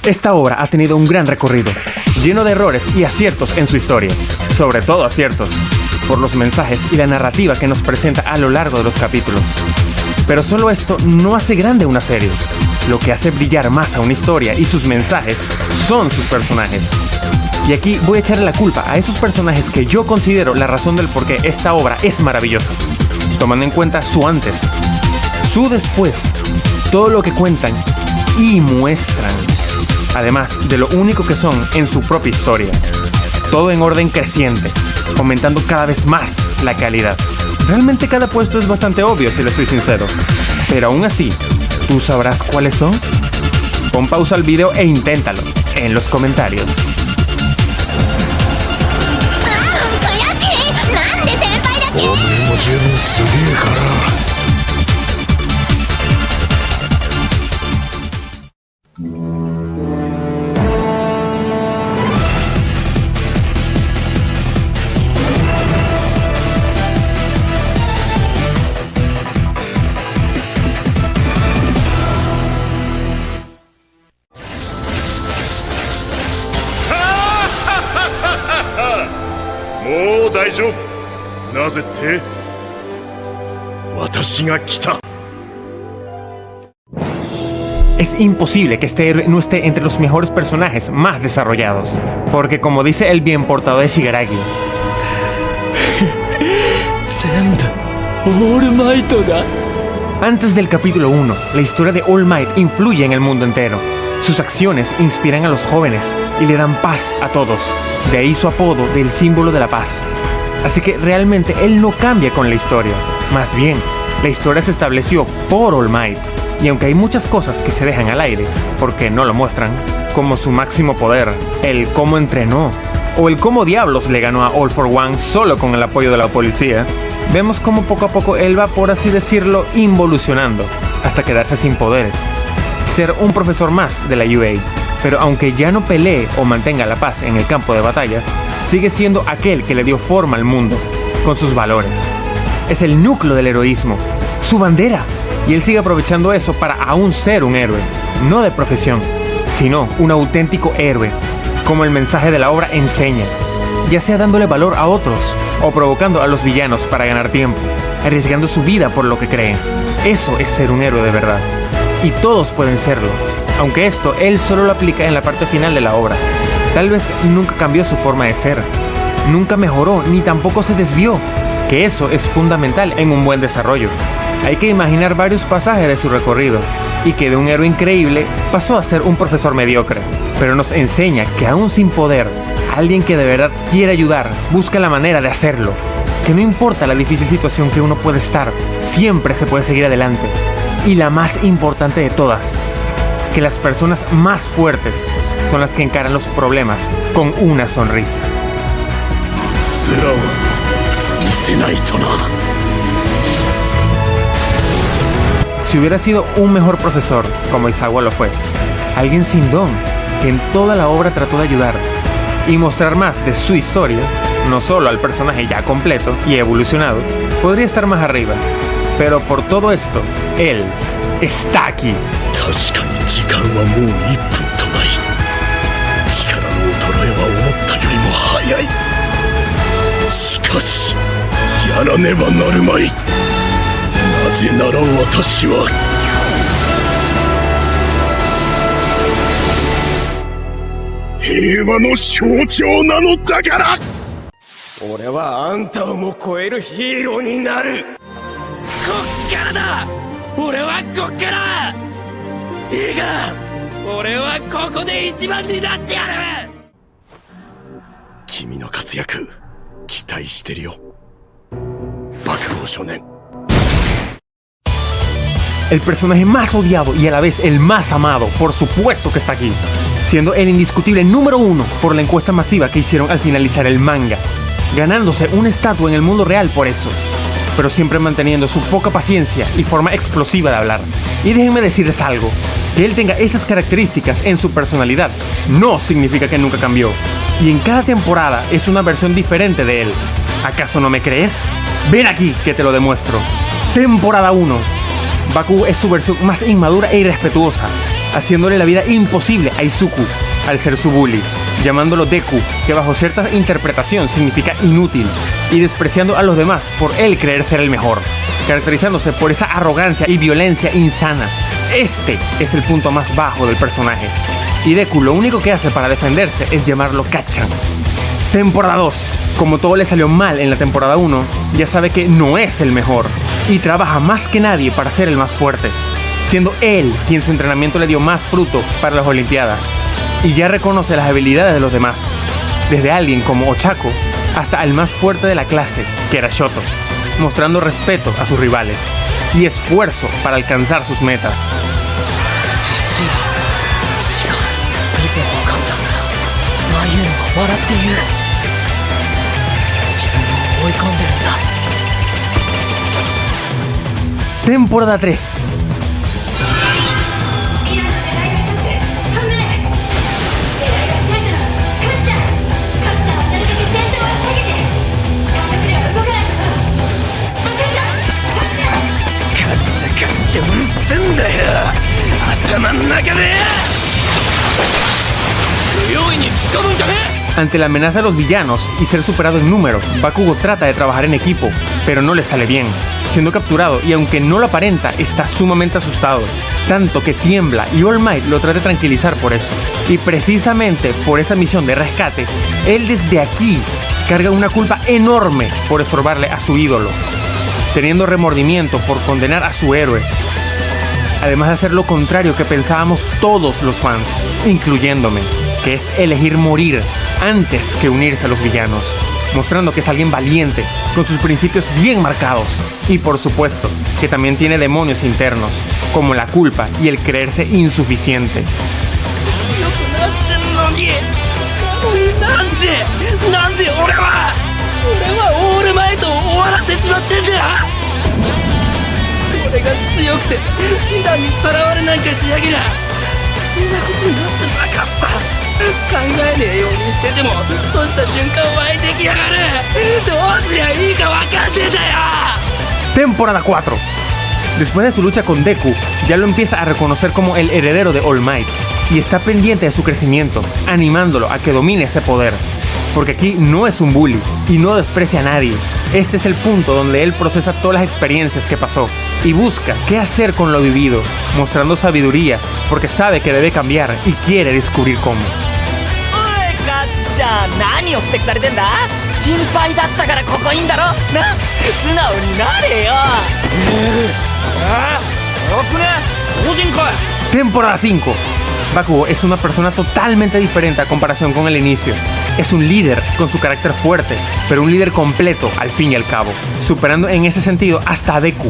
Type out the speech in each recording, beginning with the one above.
Esta obra ha tenido un gran recorrido, lleno de errores y aciertos en su historia, sobre todo aciertos, por los mensajes y la narrativa que nos presenta a lo largo de los capítulos. Pero solo esto no hace grande una serie. Lo que hace brillar más a una historia y sus mensajes son sus personajes. Y aquí voy a echarle la culpa a esos personajes que yo considero la razón del por qué esta obra es maravillosa, tomando en cuenta su antes, su después, todo lo que cuentan y muestran, además de lo único que son en su propia historia. Todo en orden creciente, aumentando cada vez más la calidad. Realmente cada puesto es bastante obvio, si le soy sincero, pero aún así, ¿tú sabrás cuáles son? Pon pausa al video e inténtalo en los comentarios. Es imposible que este héroe no esté entre los mejores personajes más desarrollados, porque como dice el bien portado de Shigaraki, antes del capítulo 1, la historia de All Might influye en el mundo entero. Sus acciones inspiran a los jóvenes y le dan paz a todos. De ahí su apodo del símbolo de la paz. Así que realmente él no cambia con la historia. Más bien, la historia se estableció por All Might. Y aunque hay muchas cosas que se dejan al aire, porque no lo muestran, como su máximo poder, el cómo entrenó, o el cómo diablos le ganó a All for One solo con el apoyo de la policía, vemos cómo poco a poco él va, por así decirlo, involucionando, hasta quedarse sin poderes. Ser un profesor más de la UA, pero aunque ya no pelee o mantenga la paz en el campo de batalla, sigue siendo aquel que le dio forma al mundo, con sus valores. Es el núcleo del heroísmo, su bandera, y él sigue aprovechando eso para aún ser un héroe, no de profesión, sino un auténtico héroe, como el mensaje de la obra enseña, ya sea dándole valor a otros, o provocando a los villanos para ganar tiempo, arriesgando su vida por lo que creen. Eso es ser un héroe de verdad. Y todos pueden serlo, aunque esto él solo lo aplica en la parte final de la obra. Tal vez nunca cambió su forma de ser, nunca mejoró ni tampoco se desvió, que eso es fundamental en un buen desarrollo. Hay que imaginar varios pasajes de su recorrido, y que de un héroe increíble pasó a ser un profesor mediocre, pero nos enseña que aún sin poder, alguien que de verdad quiere ayudar, busca la manera de hacerlo, que no importa la difícil situación que uno puede estar, siempre se puede seguir adelante. Y la más importante de todas, que las personas más fuertes son las que encaran los problemas con una sonrisa. Si hubiera sido un mejor profesor, como Izawa lo fue, alguien sin don, que en toda la obra trató de ayudar y mostrar más de su historia, no solo al personaje ya completo y evolucionado, podría estar más arriba. Pero por todo esto, él está aquí. El personaje más odiado y a la vez el más amado, por supuesto que está aquí, siendo el indiscutible número 1 por la encuesta masiva que hicieron al finalizar el manga, ganándose una estatua en el mundo real por eso, pero siempre manteniendo su poca paciencia y forma explosiva de hablar. Y déjenme decirles algo, que él tenga esas características en su personalidad no significa que nunca cambió, y en cada temporada es una versión diferente de él. ¿Acaso no me crees? Ven aquí que te lo demuestro. Temporada 1. Baku es su versión más inmadura e irrespetuosa, haciéndole la vida imposible a Izuku al ser su bully, llamándolo Deku, que bajo cierta interpretación significa inútil, y despreciando a los demás por él creer ser el mejor, caracterizándose por esa arrogancia y violencia insana. Este es el punto más bajo del personaje, y Deku lo único que hace para defenderse es llamarlo Kacchan. Temporada 2. Como todo le salió mal en la temporada 1, ya sabe que no es el mejor, y trabaja más que nadie para ser el más fuerte, siendo él quien su entrenamiento le dio más fruto para las Olimpiadas. Y ya reconoce las habilidades de los demás, desde alguien como Ochako hasta el más fuerte de la clase, que era Shoto, mostrando respeto a sus rivales y esfuerzo para alcanzar sus metas. Temporada 3. Ante la amenaza de los villanos y ser superado en número, Bakugo trata de trabajar en equipo, pero no le sale bien, siendo capturado y aunque no lo aparenta, está sumamente asustado, tanto que tiembla y All Might lo trata de tranquilizar por eso. Y precisamente por esa misión de rescate, él desde aquí carga una culpa enorme por estorbarle a su ídolo, teniendo remordimiento por condenar a su héroe, además de hacer lo contrario que pensábamos todos los fans, incluyéndome, que es elegir morir antes que unirse a los villanos, mostrando que es alguien valiente, con sus principios bien marcados, y por supuesto, que también tiene demonios internos, como la culpa y el creerse insuficiente. Temporada 4. Después de su lucha con Deku, ya lo empieza a reconocer como el heredero de All Might y está pendiente de su crecimiento, animándolo a que domine ese poder. Porque aquí no es un bully y no desprecia a nadie. Este es el punto donde él procesa todas las experiencias que pasó y busca qué hacer con lo vivido, mostrando sabiduría porque sabe que debe cambiar y quiere descubrir cómo. Temporada 5. Bakugo es una persona totalmente diferente a comparación con el inicio. Es un líder con su carácter fuerte, pero un líder completo al fin y al cabo, superando en ese sentido hasta a Deku.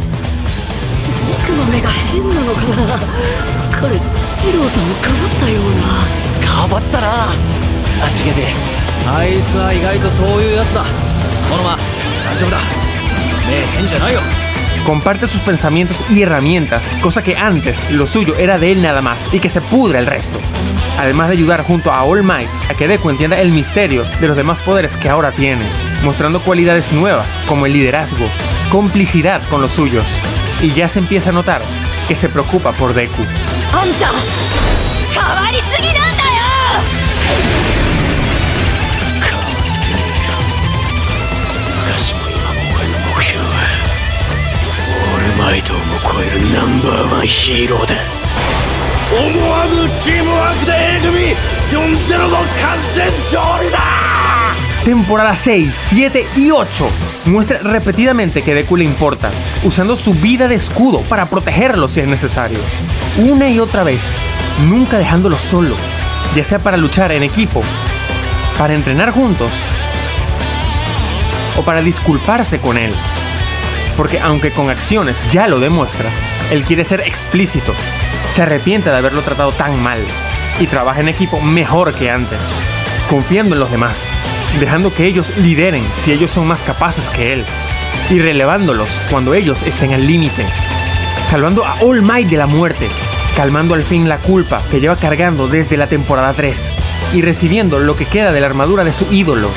Comparte sus pensamientos y herramientas, cosa que antes lo suyo era de él nada más y que se pudra el resto. Además de ayudar junto a All Might a que Deku entienda el misterio de los demás poderes que ahora tiene, mostrando cualidades nuevas como el liderazgo, complicidad con los suyos, y ya se empieza a notar que se preocupa por Deku. Temporada 6, 7 y 8 muestra repetidamente que Deku le importa, usando su vida de escudo para protegerlo si es necesario. Una y otra vez, nunca dejándolo solo, ya sea para luchar en equipo, para entrenar juntos o para disculparse con él. Porque aunque con acciones ya lo demuestra, él quiere ser explícito, se arrepiente de haberlo tratado tan mal y trabaja en equipo mejor que antes, confiando en los demás, dejando que ellos lideren si ellos son más capaces que él y relevándolos cuando ellos estén al límite, salvando a All Might de la muerte, calmando al fin la culpa que lleva cargando desde la temporada 3 y recibiendo lo que queda de la armadura de su ídolo,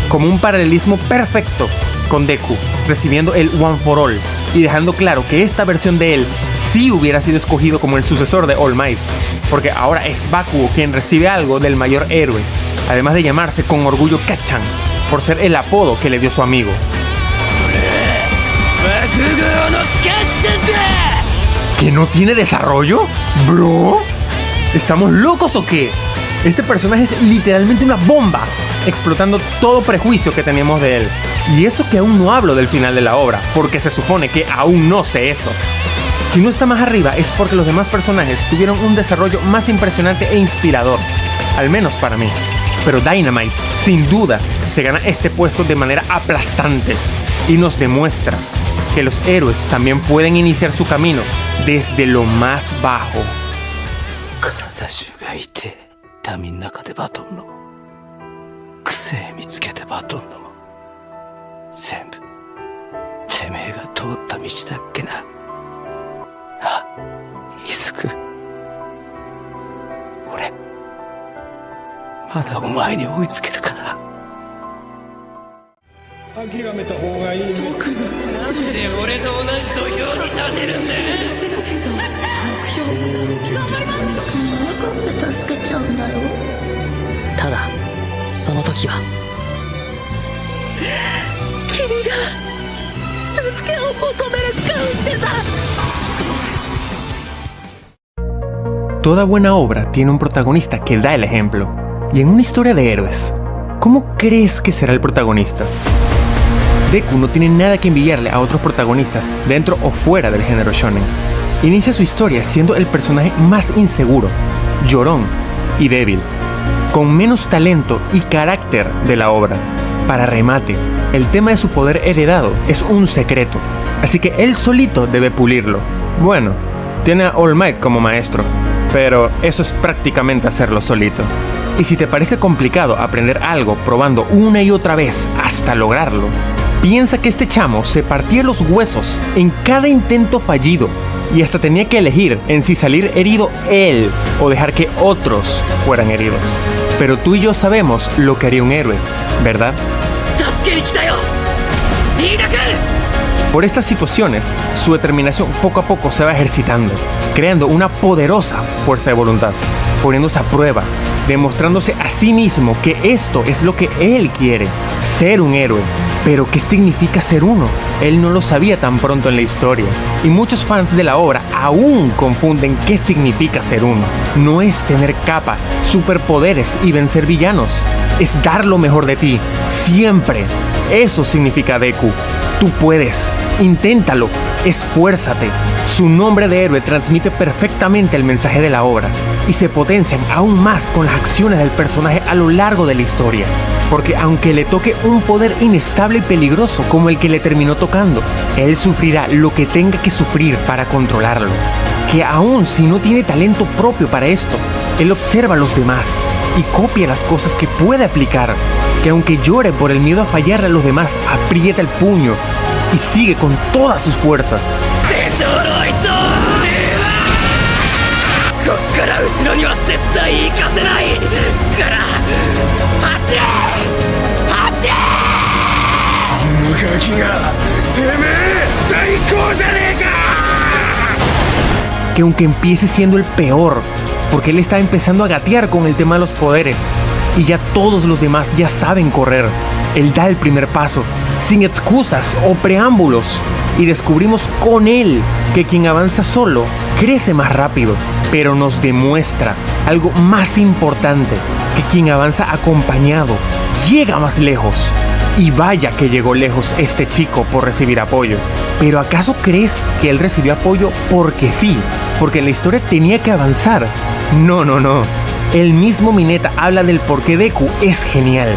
como un paralelismo perfecto con Deku recibiendo el One for All y dejando claro que esta versión de él sí hubiera sido escogido como el sucesor de All Might, porque ahora es Bakugo quien recibe algo del mayor héroe, además de llamarse con orgullo Kacchan, por ser el apodo que le dio su amigo. ¿Que no tiene desarrollo? ¿Bro? ¿Estamos locos o qué? Este personaje es literalmente una bomba, explotando todo prejuicio que teníamos de él. Y eso que aún no hablo del final de la obra, porque se supone que aún no sé eso. Si no está más arriba es porque los demás personajes tuvieron un desarrollo más impresionante e inspirador, al menos para mí. Pero Dynamite, sin duda, se gana este puesto de manera aplastante y nos demuestra que los héroes también pueden iniciar su camino desde lo más bajo. Toda buena obra tiene un protagonista que da el ejemplo. Y en una historia de héroes, ¿cómo crees que será el protagonista? Deku no tiene nada que envidiarle a otros protagonistas dentro o fuera del género shonen. Inicia su historia siendo el personaje más inseguro, llorón y débil, con menos talento y carácter de la obra. Para remate, el tema de su poder heredado es un secreto, así que él solito debe pulirlo. Bueno, tiene a All Might como maestro, pero eso es prácticamente hacerlo solito. Y si te parece complicado aprender algo probando una y otra vez hasta lograrlo, piensa que este chamo se partía los huesos en cada intento fallido y hasta tenía que elegir en si salir herido él o dejar que otros fueran heridos. Pero tú y yo sabemos lo que haría un héroe, ¿verdad? Por estas situaciones, su determinación poco a poco se va ejercitando, creando una poderosa fuerza de voluntad, poniéndose a prueba, demostrándose a sí mismo que esto es lo que él quiere, ser un héroe. Pero ¿qué significa ser uno? Él no lo sabía tan pronto en la historia, y muchos fans de la obra aún confunden qué significa ser uno. No es tener capa, superpoderes y vencer villanos, es dar lo mejor de ti, siempre. Eso significa Deku. Tú puedes, inténtalo, esfuérzate. Su nombre de héroe transmite perfectamente el mensaje de la obra y se potencian aún más con las acciones del personaje a lo largo de la historia. Porque aunque le toque un poder inestable y peligroso como el que le terminó tocando, él sufrirá lo que tenga que sufrir para controlarlo. Que aún si no tiene talento propio para esto, él observa a los demás y copia las cosas que puede aplicar. Que aunque llore por el miedo a fallarle a los demás, aprieta el puño y sigue con todas sus fuerzas. Que aunque empiece siendo el peor, porque él está empezando a gatear con el tema de los poderes y ya todos los demás ya saben correr, él da el primer paso, sin excusas o preámbulos, y descubrimos con él que quien avanza solo crece más rápido, pero nos demuestra algo más importante, que quien avanza acompañado llega más lejos. Y vaya que llegó lejos este chico por recibir apoyo. ¿Pero acaso crees que él recibió apoyo porque sí? ¿Porque la historia tenía que avanzar? No. El mismo Mineta habla del por qué Deku es genial.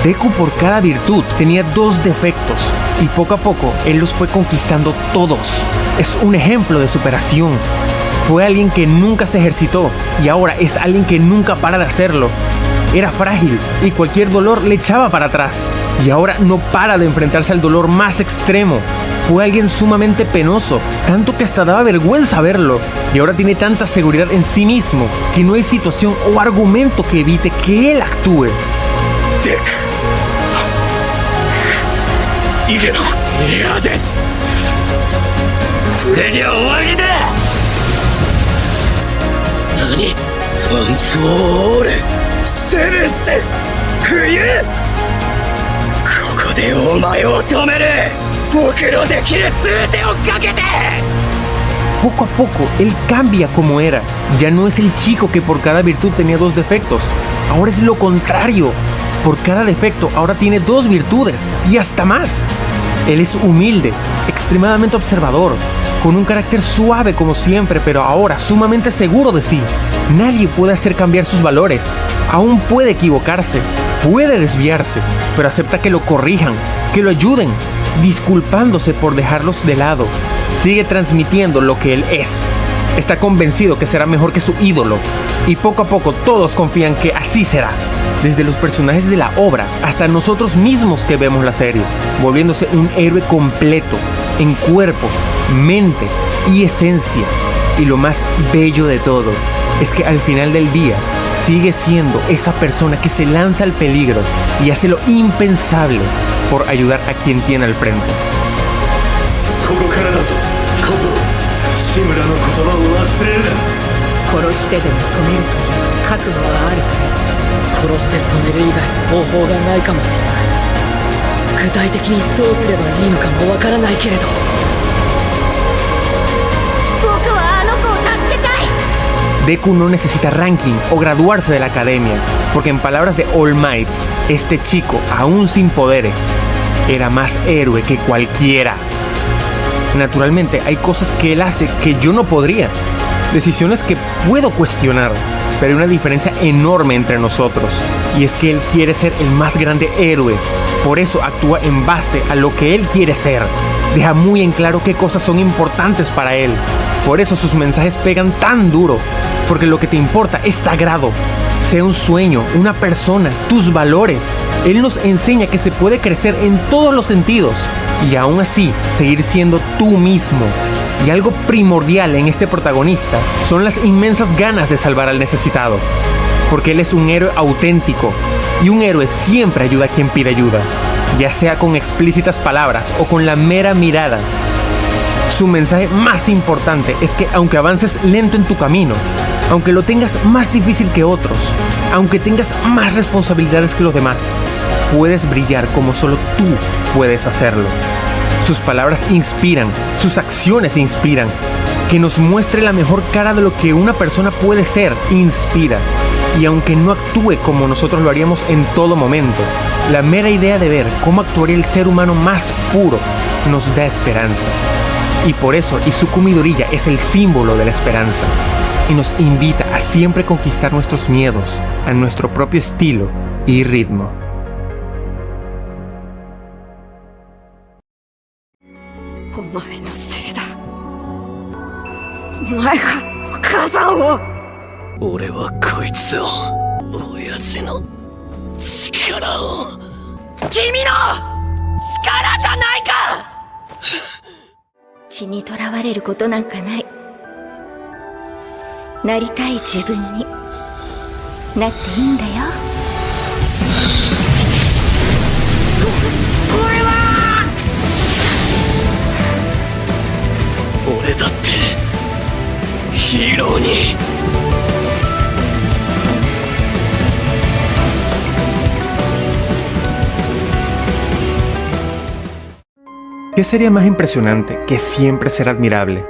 Deku por cada virtud tenía 2 defectos y poco a poco él los fue conquistando todos. Es un ejemplo de superación. Fue alguien que nunca se ejercitó y ahora es alguien que nunca para de hacerlo. Era frágil y cualquier dolor le echaba para atrás. Y ahora no para de enfrentarse al dolor más extremo. Fue alguien sumamente penoso, tanto que hasta daba vergüenza verlo. Y ahora tiene tanta seguridad en sí mismo que no hay situación o argumento que evite que él actúe. Poco a poco, él cambia como era. Ya no es el chico que por cada virtud tenía 2 defectos. Ahora es lo contrario. Por cada defecto, ahora tiene 2 virtudes y hasta más. Él es humilde, extremadamente observador, con un carácter suave como siempre, pero ahora sumamente seguro de sí. Nadie puede hacer cambiar sus valores. Aún puede equivocarse, puede desviarse, pero acepta que lo corrijan, que lo ayuden, disculpándose por dejarlos de lado. Sigue transmitiendo lo que él es. Está convencido que será mejor que su ídolo. Y poco a poco todos confían que así será. Desde los personajes de la obra hasta nosotros mismos que vemos la serie, volviéndose un héroe completo, en cuerpo, mente y esencia. Y lo más bello de todo es que al final del día sigue siendo esa persona que se lanza al peligro y hace lo impensable por ayudar a quien tiene al frente. 殺してでも止めるという覚悟はあるから殺して止める以外方法がないかもしれない具体的にどうすればいいのかもわからないけれど僕はあの子を助けたい Deku no necesita ranking o graduarse de la academia, porque en palabras de All Might, este chico, aún sin poderes, era más héroe que cualquiera. Naturalmente, hay cosas que él hace que yo no podría. Decisiones que puedo cuestionar, pero hay una diferencia enorme entre nosotros, y es que él quiere ser el más grande héroe. Por eso actúa en base a lo que él quiere ser. Deja muy en claro qué cosas son importantes para él. Por eso sus mensajes pegan tan duro, porque lo que te importa es sagrado. Sea un sueño, una persona, tus valores. Él nos enseña que se puede crecer en todos los sentidos y aún así seguir siendo tú mismo. Y algo primordial en este protagonista son las inmensas ganas de salvar al necesitado, porque él es un héroe auténtico, y un héroe siempre ayuda a quien pide ayuda, ya sea con explícitas palabras o con la mera mirada. Su mensaje más importante es que aunque avances lento en tu camino, aunque lo tengas más difícil que otros, aunque tengas más responsabilidades que los demás, puedes brillar como solo tú puedes hacerlo. Sus palabras inspiran, sus acciones inspiran. Que nos muestre la mejor cara de lo que una persona puede ser, inspira. Y aunque no actúe como nosotros lo haríamos en todo momento, la mera idea de ver cómo actuaría el ser humano más puro nos da esperanza. Y por eso Izuku Midoriya es el símbolo de la esperanza. Y nos invita a siempre conquistar nuestros miedos a nuestro propio estilo y ritmo. お前のせいだお前がお母さんを俺はこいつを親父の力を君の力じゃないか血にとらわれることなんかないなりたい自分になっていいんだよ俺だってヒーローに ¿Qué sería más impresionante que siempre ser admirable?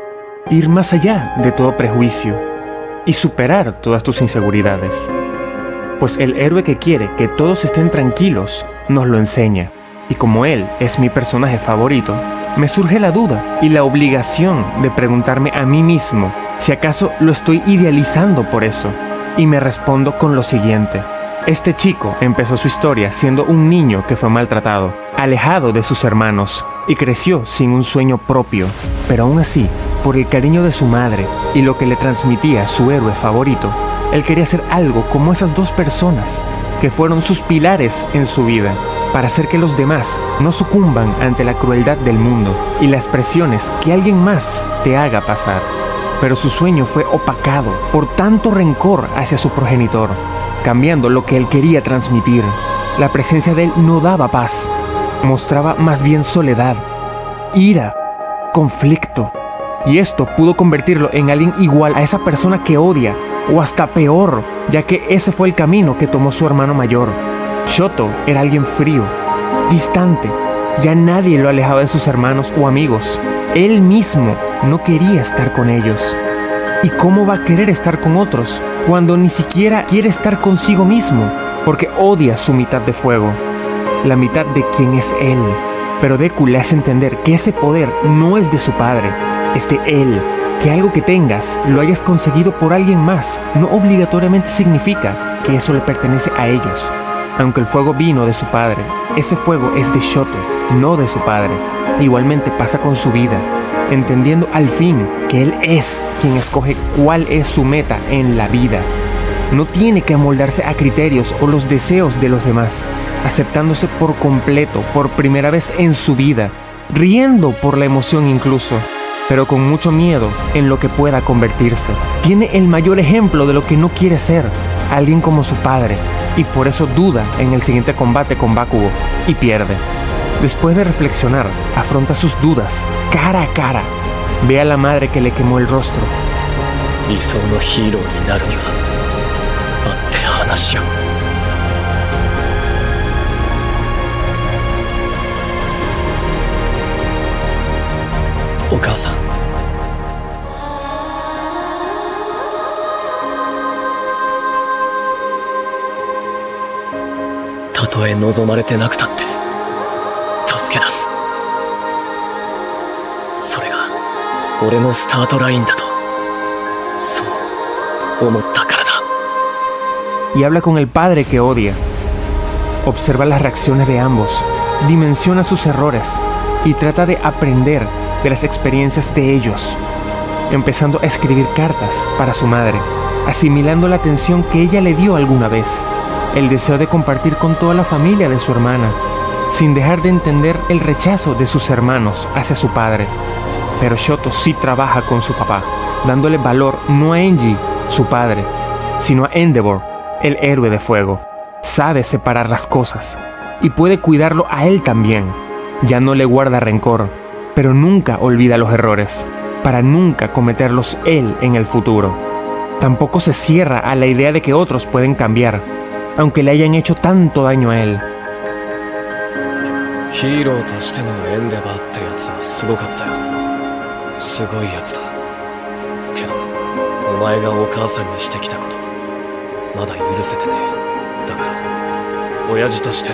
Ir más allá de todo prejuicio y superar todas tus inseguridades. Pues el héroe que quiere que todos estén tranquilos nos lo enseña. Y como él es mi personaje favorito, me surge la duda y la obligación de preguntarme a mí mismo si acaso lo estoy idealizando por eso. Y me respondo con lo siguiente. Este chico empezó su historia siendo un niño que fue maltratado, alejado de sus hermanos, y creció sin un sueño propio. Pero aún así, por el cariño de su madre y lo que le transmitía su héroe favorito, él quería ser algo como esas dos personas. que fueron sus pilares en su vida, para hacer que los demás no sucumban ante la crueldad del mundo y las presiones que alguien más te haga pasar. Pero su sueño fue opacado por tanto rencor hacia su progenitor, cambiando lo que él quería transmitir. La presencia de él no daba paz, mostraba más bien soledad, ira, conflicto. Y esto pudo convertirlo en alguien igual a esa persona que odia, o hasta peor, ya que ese fue el camino que tomó su hermano mayor. Shoto era alguien frío, distante, ya nadie lo alejaba de sus hermanos o amigos. Él mismo no quería estar con ellos. ¿Y cómo va a querer estar con otros cuando ni siquiera quiere estar consigo mismo? Porque odia su mitad de fuego, la mitad de quien es él. Pero Deku le hace entender que ese poder no es de su padre, es de él. Que algo que tengas lo hayas conseguido por alguien más no obligatoriamente significa que eso le pertenece a ellos. Aunque el fuego vino de su padre, ese fuego es de Shoto, no de su padre. Igualmente pasa con su vida, entendiendo al fin que él es quien escoge cuál es su meta en la vida. No tiene que amoldarse a criterios o los deseos de los demás, aceptándose por completo por primera vez en su vida, riendo por la emoción incluso, pero con mucho miedo en lo que pueda convertirse. Tiene el mayor ejemplo de lo que no quiere ser, alguien como su padre, y por eso duda en el siguiente combate con Bakugo y pierde. Después de reflexionar, afronta sus dudas cara a cara. Ve a la madre que le quemó el rostro. 理想のヒーローになるには会って話し合う。お母さん、たとえ望まれてなくたって助け出す。それが俺のスタートラインだと、そう思ったからだ。 Y habla con el padre que odia. Observa las reacciones de ambos, dimensiona sus errores y trata de aprender de las experiencias de ellos, empezando a escribir cartas para su madre, asimilando la atención que ella le dio alguna vez, el deseo de compartir con toda la familia de su hermana, sin dejar de entender el rechazo de sus hermanos hacia su padre. Pero Shoto sí trabaja con su papá, dándole valor no a Enji, su padre, sino a Endeavor, el héroe de fuego. Sabe separar las cosas y puede cuidarlo a él también. Ya no le guarda rencor, pero nunca olvida los errores, para nunca cometerlos él en el futuro. Tampoco se cierra a la idea de que otros pueden cambiar, aunque le hayan hecho tanto daño a él. ヒーローとしてのエンデバーってやつはすごかったよ。すごいやつだ。けどお前がお母さんにしてきたことまだ許せてねえ。だから親父として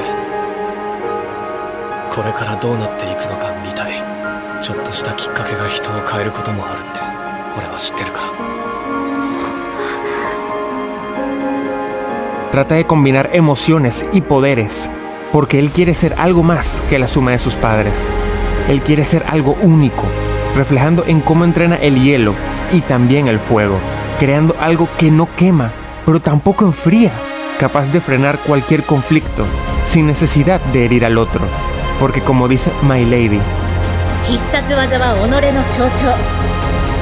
これからどうなっていくのか見たい。ちょっとしたきっかけが人を変えることもあるって俺は知ってるから。 Trata de combinar emociones y poderes, porque él quiere ser algo más que la suma de sus padres. Él quiere ser algo único, reflejando en cómo entrena el hielo y también el fuego, creando algo que no quema, pero tampoco enfría, capaz de frenar cualquier conflicto, sin necesidad de herir al otro. Porque como dice My Lady, 必殺技は己の象徴。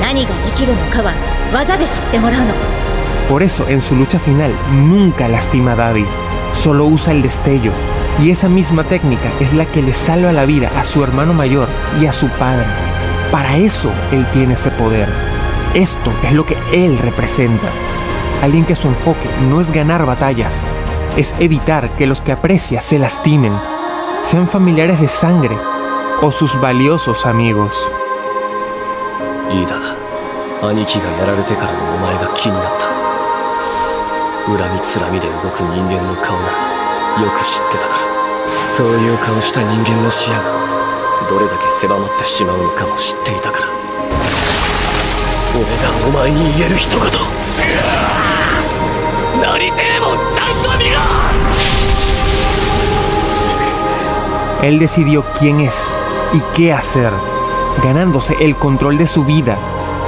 何ができるのかは技で知ってもらうの。 por eso en su lucha final nunca lastima a Daddy, solo usa el destello, y esa misma técnica es la que le salva la vida a su hermano mayor y a su padre. Para eso él tiene ese poder. Esto es lo que él representa. Alguien que su enfoque no es ganar batallas, es evitar que los que aprecia se lastimen, sean familiares de sangre o sus valiosos amigos. いいだ、兄貴がやられてからのお前が気になった。恨みつらみで動く人間の顔ならよく知ってたから。そういう顔した人間の視野がどれだけ狭まってしまうのかも知っていたから。俺がお前に言える一言、なりてえもんちゃんと見ろ。 Él decidió quién es y qué hacer, ganándose el control de su vida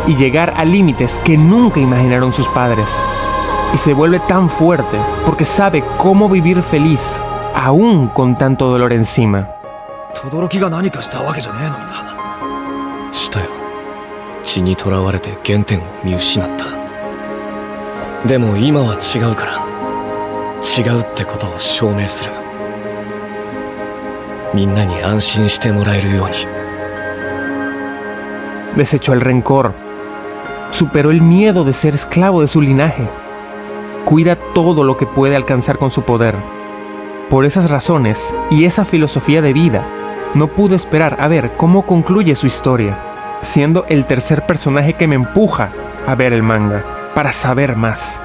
y llegar a límites que nunca imaginaron sus padres. y se vuelve tan fuerte porque sabe cómo vivir feliz, aún con tanto dolor encima. 轟が何かしたわけじゃねえのにな。したよ。血にとらわれて原点を見失った。でも今は違うから、違うってことを証明する。みんなに安心してもらえるように。Desechó el rencor, superó el miedo de ser esclavo de su linaje, cuida todo lo que puede alcanzar con su poder. Por esas razones y esa filosofía de vida, no pude esperar a ver cómo concluye su historia, siendo el tercer personaje que me empuja a ver el manga, para saber más.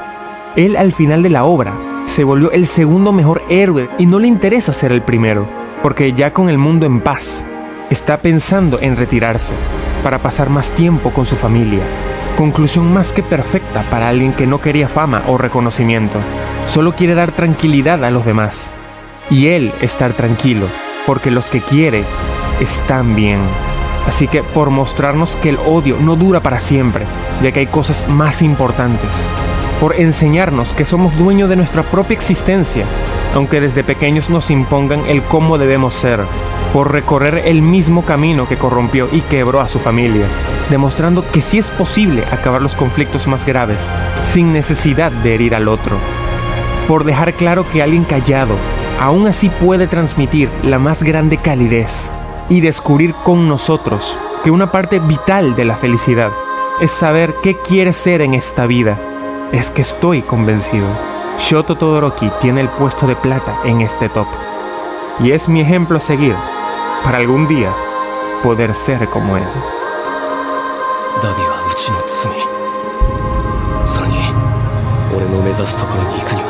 Él al final de la obra se volvió el segundo mejor héroe y no le interesa ser el primero, porque ya con el mundo en paz, está pensando en retirarse, para pasar más tiempo con su familia. Conclusión más que perfecta para alguien que no quería fama o reconocimiento. Solo quiere dar tranquilidad a los demás. Y él estar tranquilo, porque los que quiere están bien. Así que por mostrarnos que el odio no dura para siempre, ya que hay cosas más importantes. Por enseñarnos que somos dueños de nuestra propia existencia, aunque desde pequeños nos impongan el cómo debemos ser. Por recorrer el mismo camino que corrompió y quebró a su familia, demostrando que sí es posible acabar los conflictos más graves, sin necesidad de herir al otro. Por dejar claro que alguien callado, aún así puede transmitir la más grande calidez, y descubrir con nosotros que una parte vital de la felicidad es saber qué quieres ser en esta vida. Es que estoy convencido, Shoto Todoroki tiene el puesto de plata en este top, y es mi ejemplo a seguir, para algún día poder ser como él. ダビはうちの罪。さらに俺の目指すところに行くには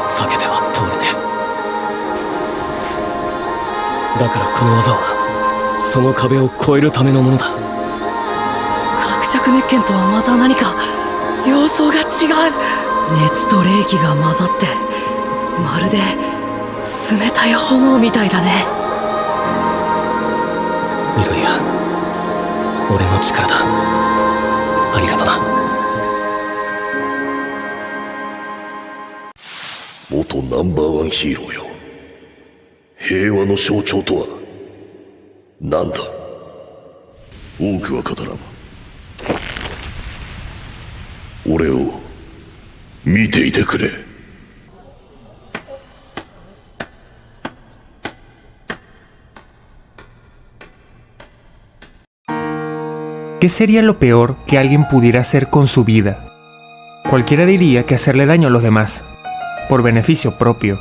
避けては通れねえ。だからこの技はその壁を越えるためのものだ。伯爵熱拳とはまた何か様相が違う。熱と冷気が混ざってまるで冷たい炎みたいだね。ミロリア、俺の力だ。ありがとな。元ナンバーワンヒーローよ。平和の象徴とは何だ。多くは語らん。俺を見ていてくれ。¿Qué sería lo peor que alguien pudiera hacer con su vida? Cualquiera diría que hacerle daño a los demás, por beneficio propio.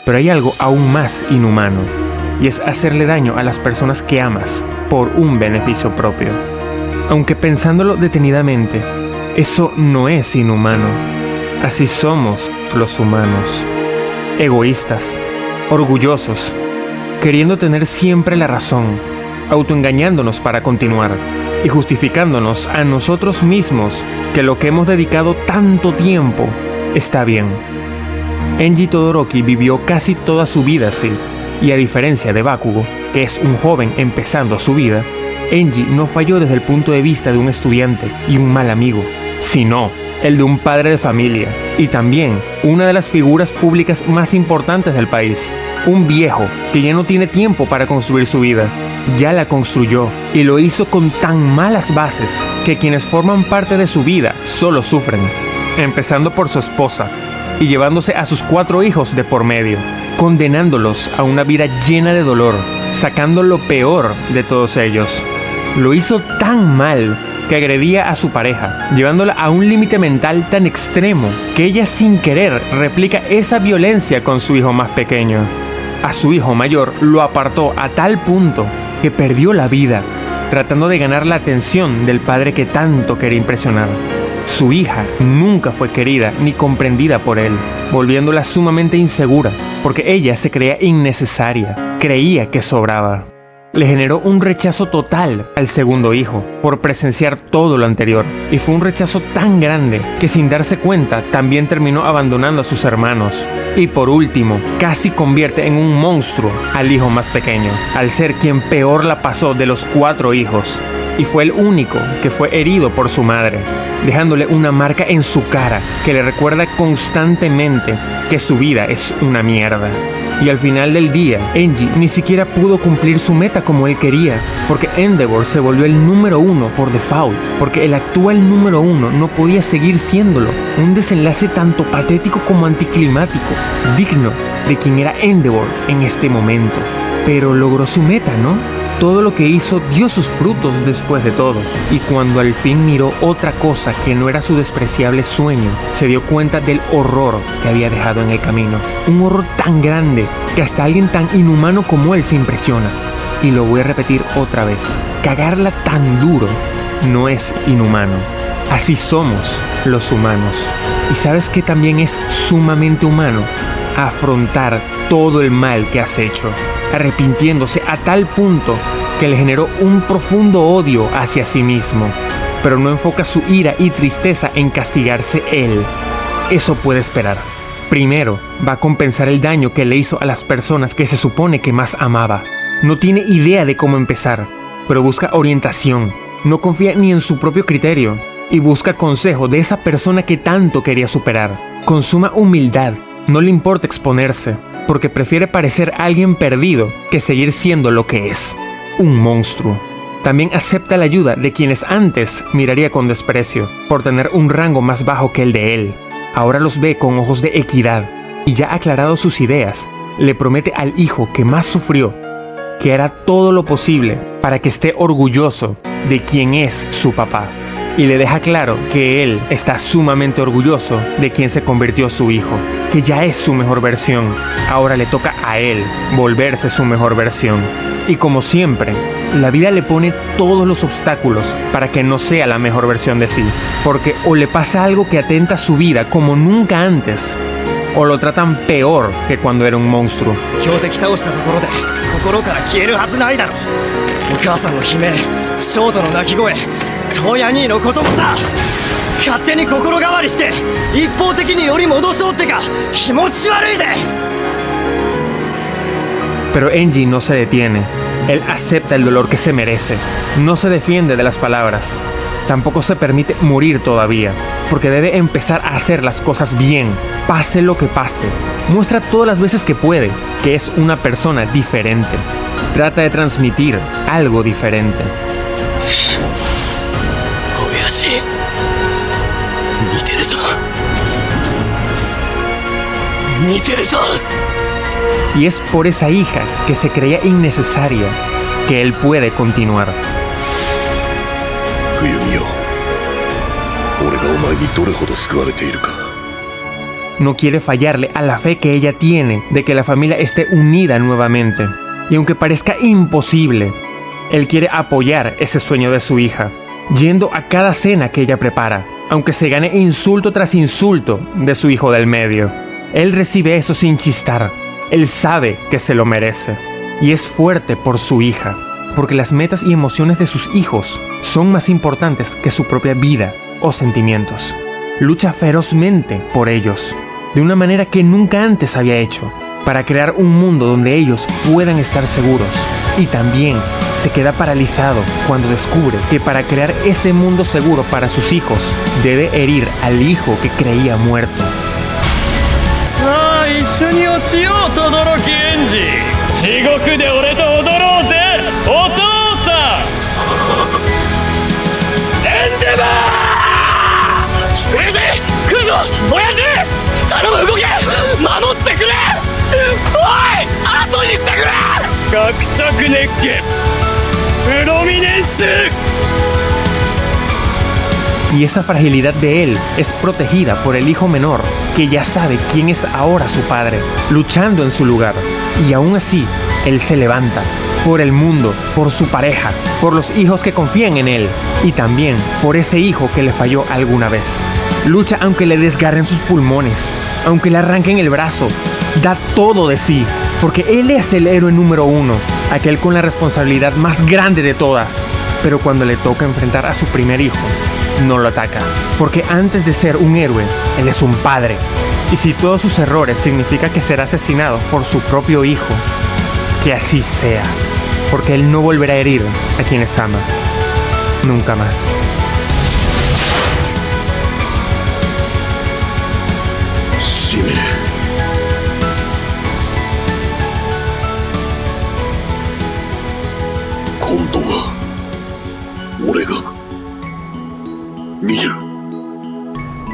Pero hay algo aún más inhumano, y es hacerle daño a las personas que amas, por un beneficio propio. Aunque pensándolo detenidamente, eso no es inhumano. Así somos los humanos. Egoístas, orgullosos, queriendo tener siempre la razón, autoengañándonos para continuar y justificándonos a nosotros mismos que lo que hemos dedicado tanto tiempo está bien. Enji Todoroki vivió casi toda su vida así, y a diferencia de Bakugo, que es un joven empezando su vida, Enji no falló desde el punto de vista de un estudiante y un mal amigo, sino el de un padre de familia, y también una de las figuras públicas más importantes del país. Un viejo que ya no tiene tiempo para construir su vida, ya la construyó y lo hizo con tan malas bases que quienes forman parte de su vida solo sufren, empezando por su esposa y llevándose a sus 4 hijos de por medio, condenándolos a una vida llena de dolor, sacando lo peor de todos ellos. Lo hizo tan mal que agredía a su pareja, llevándola a un límite mental tan extremo que ella sin querer replica esa violencia con su hijo más pequeño. A su hijo mayor lo apartó a tal punto que perdió la vida, tratando de ganar la atención del padre que tanto quería impresionar. Su hija nunca fue querida ni comprendida por él, volviéndola sumamente insegura, porque ella se creía innecesaria, creía que sobraba. Le generó un rechazo total al segundo hijo por presenciar todo lo anterior, y fue un rechazo tan grande que sin darse cuenta también terminó abandonando a sus hermanos. Y por último, casi convierte en un monstruo al hijo más pequeño, al ser quien peor la pasó de los 4 hijos, y fue el único que fue herido por su madre, dejándole una marca en su cara que le recuerda constantemente que su vida es una mierda. Y al final del día, Enji ni siquiera pudo cumplir su meta como él quería, porque Endeavor se volvió el número 1 por default, porque el actual número 1 no podía seguir siéndolo. Un desenlace tanto patético como anticlimático, digno de quien era Endeavor en este momento. Pero logró su meta, ¿no? Todo lo que hizo dio sus frutos después de todo, y cuando al fin miró otra cosa que no era su despreciable sueño, se dio cuenta del horror que había dejado en el camino. Un horror tan grande que hasta alguien tan inhumano como él se impresiona. Y lo voy a repetir otra vez, cagarla tan duro no es inhumano. Así somos los humanos. ¿Y sabes qué también es sumamente humano? Afrontar todo el mal que has hecho, arrepintiéndose a tal punto que le generó un profundo odio hacia sí mismo, pero no enfoca su ira y tristeza en castigarse él. Eso puede esperar. Primero, va a compensar el daño que le hizo a las personas que se supone que más amaba. No tiene idea de cómo empezar, pero busca orientación. No confía ni en su propio criterio y busca consejo de esa persona que tanto quería superar. Con suma humildad, no le importa exponerse, porque prefiere parecer alguien perdido que seguir siendo lo que es, un monstruo. También acepta la ayuda de quienes antes miraría con desprecio, por tener un rango más bajo que el de él. Ahora los ve con ojos de equidad, y ya aclarado sus ideas, le promete al hijo que más sufrió, que hará todo lo posible para que esté orgulloso de quien es su papá. Y le deja claro que él está sumamente orgulloso de quien se convirtió su hijo, que ya es su mejor versión. Ahora le toca a él volverse su mejor versión. Y como siempre, la vida le pone todos los obstáculos para que no sea la mejor versión de sí, porque o le pasa algo que atenta su vida como nunca antes, o lo tratan peor que cuando era un monstruo. 強敵倒したところで心から消えるはずないだろ。お母さんの悲鳴、ショートの泣き声、トヤ兄のこともさ、勝手に心変わりして一方的により戻そうってか、気持ち悪いぜ。 Pero Enji no se detiene. Él acepta el dolor que se merece. No se defiende de las palabras. Tampoco se permite morir todavía, porque debe empezar a hacer las cosas bien, pase lo que pase. Muestra todas las veces que puede que es una persona diferente. Trata de transmitir algo diferente. 親父似てるぞ似てるぞ Y es por esa hija que se creía innecesaria que él puede continuar. 冬美よ、俺がお前にどれほど救われているか。 No quiere fallarle a la fe que ella tiene de que la familia esté unida nuevamente. Y aunque parezca imposible, él quiere apoyar ese sueño de su hija, yendo a cada cena que ella prepara, aunque se gane insulto tras insulto de su hijo del medio. Él recibe eso sin chistar. Él sabe que se lo merece. Y es fuerte por su hija, porque las metas y emociones de sus hijos son más importantes que su propia vida o sentimientos. Lucha ferozmente por ellos, de una manera que nunca antes había hecho, para crear un mundo donde ellos puedan estar seguros. Y también se queda paralizado cuando descubre que para crear ese mundo seguro para sus hijos, debe herir al hijo que creía muerto. さあ一緒に落ちよう轟エンジ。地獄で俺と踊ろうぜお父さん。エンデバー。親父来るぞ親父頼む動け守ってくれおい後にしてくれ学着熱気プロミネンス Y esa fragilidad de él es protegida por el hijo menor, que ya sabe quién es ahora su padre, luchando en su lugar. Y aún así, él se levanta, por el mundo, por su pareja, por los hijos que confían en él, y también por ese hijo que le falló alguna vez. Lucha aunque le desgarren sus pulmones, aunque le arranquen el brazo, da todo de sí, porque él es el héroe número 1, aquel con la responsabilidad más grande de todas. Pero cuando le toca enfrentar a su primer hijo, no lo ataca, porque antes de ser un héroe, él es un padre. Y si todos sus errores significa que será asesinado por su propio hijo, que así sea, porque él no volverá a herir a quienes ama, nunca más.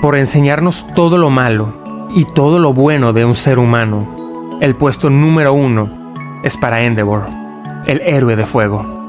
por enseñarnos todo lo malo y todo lo bueno de un ser humano. El puesto número 1 es para Endeavor, el héroe de fuego.